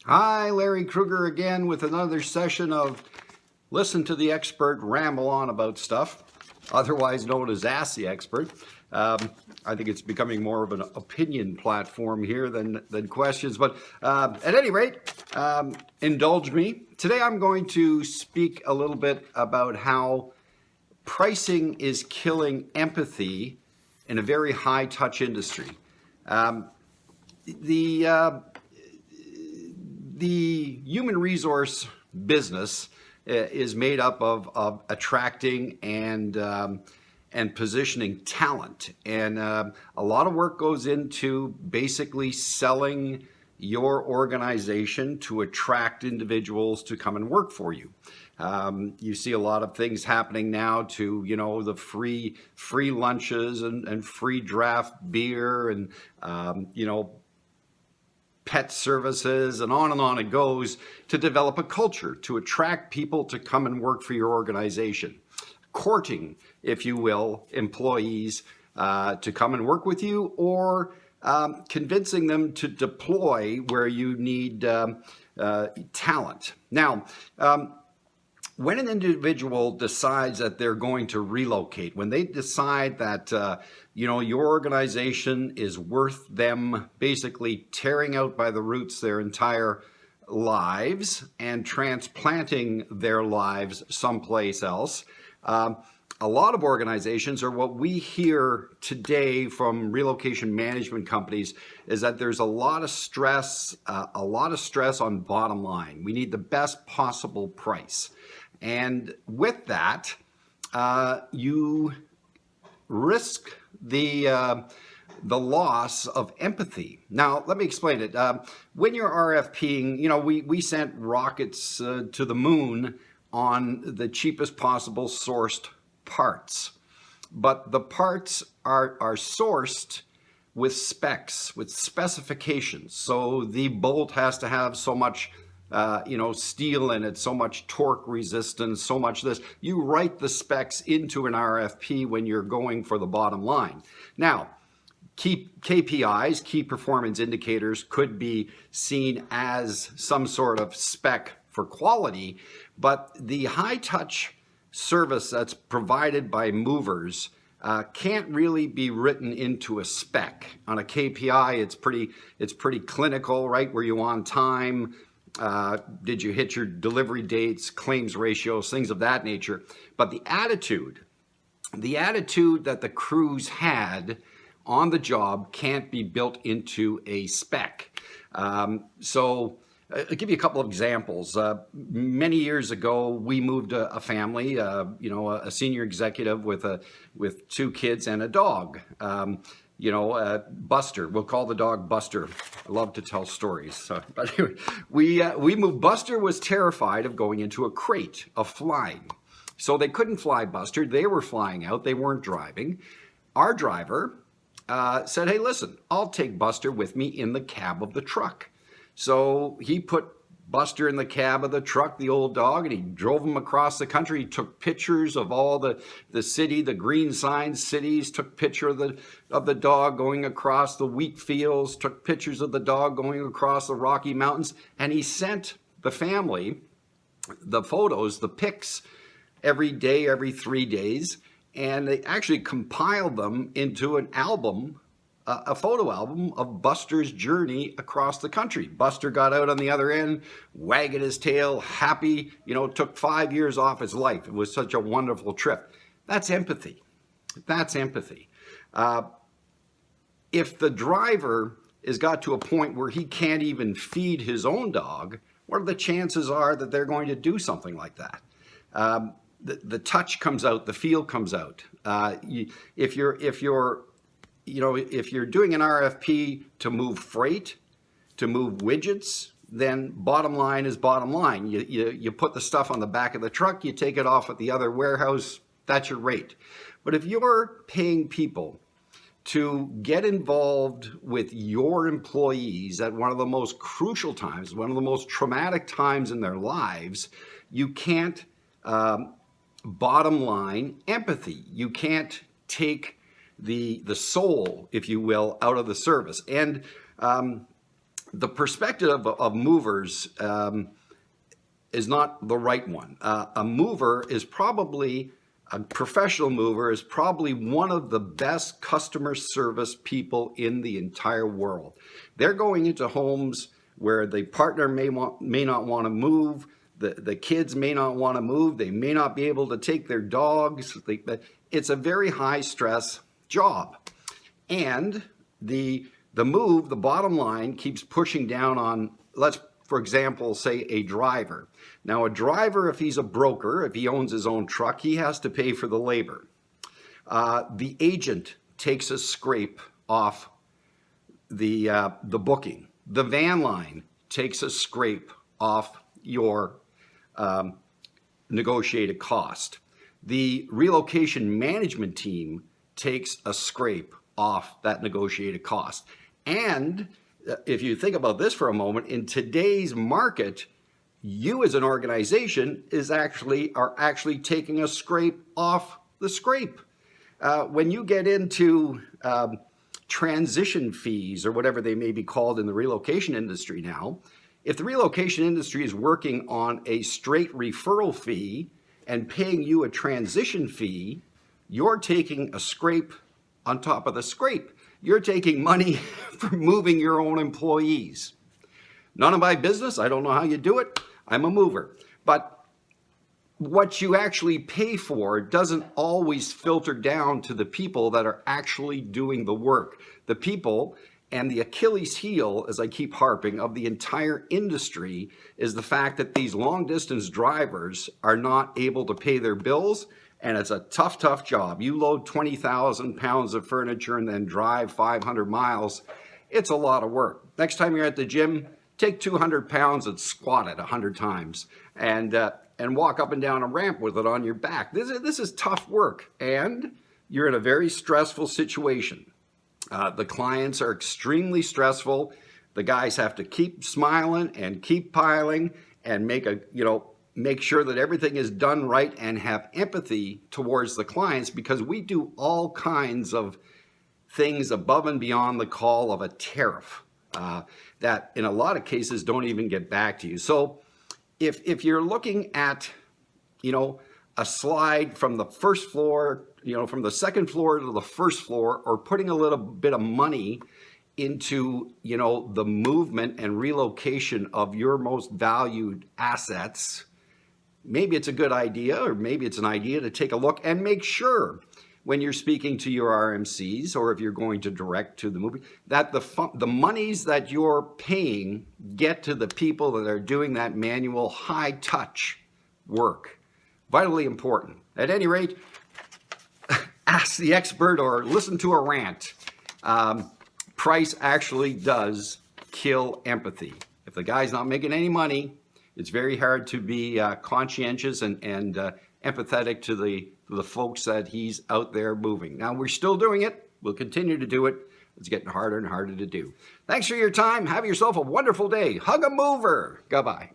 Hi, Larry Kruger again with another session of Listen to the Expert Ramble On About Stuff, otherwise known as Ask the Expert. I think it's becoming more of an opinion platform here than questions, but at any rate, indulge me. Today I'm going to speak a little bit about how pricing is killing empathy in a very high touch industry. The the human resource business is made up of attracting and positioning talent, and a lot of work goes into basically selling your organization to attract individuals to come and work for you. You see a lot of things happening now to, the free lunches and free draft beer and, pet services, and on it goes, to develop a culture to attract people to come and work for your organization. Courting, if you will, employees to come and work with you, or convincing them to deploy where you need talent. Now, when an individual decides that they're going to relocate, when they decide that your organization is worth them basically tearing out by the roots their entire lives and transplanting their lives someplace else, a lot of organizations, or what we hear today from relocation management companies, is that there's a lot of stress on bottom line. We need the best possible price. And with that, you risk the loss of empathy. Now, let me explain it. When you're RFPing, we sent rockets to the moon on the cheapest possible sourced parts. But the parts are sourced with specs, with specifications. So the bolt has to have so much steel in it, so much torque resistance, so much this. You write the specs into an RFP when you're going for the bottom line. Now, key KPIs, key performance indicators, could be seen as some sort of spec for quality, but the high touch service that's provided by movers can't really be written into a spec. On a KPI, it's pretty clinical, right? Were you on time? Did you hit your delivery dates, claims ratios, things of that nature? But the attitude that the crews had on the job can't be built into a spec. So I'll give you a couple of examples. Many years ago, we moved a family, a senior executive with two kids and a dog. Buster. We'll call the dog Buster. I love to tell stories. So, but anyway, we moved. Buster was terrified of going into a crate, of flying. So they couldn't fly Buster. They were flying out. They weren't driving. Our driver said, "Hey, listen, I'll take Buster with me in the cab of the truck." So he put Buster in the cab of the truck, the old dog, and he drove him across the country. He took pictures of all the city, the green sign cities, took picture of the dog going across the wheat fields, took pictures of the dog going across the Rocky Mountains, and he sent the family the photos, the pics, every day, every 3 days, and they actually compiled them into an album, a photo album of Buster's journey across the country. Buster got out on the other end, wagging his tail, happy, took 5 years off his life. It was such a wonderful trip. That's empathy. That's empathy. If the driver has got to a point where he can't even feed his own dog, what are the chances are that they're going to do something like that? The touch comes out, the feel comes out. If you're doing an RFP to move freight, to move widgets, then bottom line is bottom line. You put the stuff on the back of the truck, you take it off at the other warehouse, that's your rate. But if you're paying people to get involved with your employees at one of the most crucial times, one of the most traumatic times in their lives, you can't bottom line empathy. You can't take the soul, if you will, out of the service. And the perspective of movers is not the right one. A mover is probably, a professional mover is probably one of the best customer service people in the entire world. They're going into homes where the partner may not want to move, the kids may not want to move, they may not be able to take their dogs. It's a very high stress job. And the bottom line keeps pushing down on, let's, for example, say a driver. Now, a driver, if he's a broker, if he owns his own truck, he has to pay for the labor. The agent takes a scrape off the booking. The van line takes a scrape off your negotiated cost. The relocation management team takes a scrape off that negotiated cost. And if you think about this for a moment, in today's market, you as an organization are actually taking a scrape off the scrape. When you get into transition fees or whatever they may be called in the relocation industry now, if the relocation industry is working on a straight referral fee and paying you a transition fee, you're taking a scrape on top of the scrape. You're taking money for moving your own employees. None of my business. I don't know how you do it. I'm a mover. But what you actually pay for doesn't always filter down to the people that are actually doing the work. The people, and the Achilles heel, as I keep harping, of the entire industry is the fact that these long distance drivers are not able to pay their bills. And it's a tough, tough job. You load 20,000 pounds of furniture and then drive 500 miles. It's a lot of work. Next time you're at the gym, take 200 pounds and squat it 100 times and walk up and down a ramp with it on your back. This is tough work, and you're in a very stressful situation. The clients are extremely stressful. The guys have to keep smiling and keep piling and make sure that everything is done right and have empathy towards the clients, because we do all kinds of things above and beyond the call of a tariff that in a lot of cases don't even get back to you. So if you're looking at, a slide from the first floor, from the second floor to the first floor, or putting a little bit of money into, the movement and relocation of your most valued assets, maybe it's a good idea, or maybe it's an idea to take a look and make sure when you're speaking to your RMCs, or if you're going to direct to the movie, that the monies that you're paying get to the people that are doing that manual, high touch work. Vitally important. At any rate, ask the expert or listen to a rant. Price actually does kill empathy. If the guy's not making any money, it's very hard to be conscientious and empathetic to the folks that he's out there moving. Now, we're still doing it. We'll continue to do it. It's getting harder and harder to do. Thanks for your time. Have yourself a wonderful day. Hug a mover. Goodbye.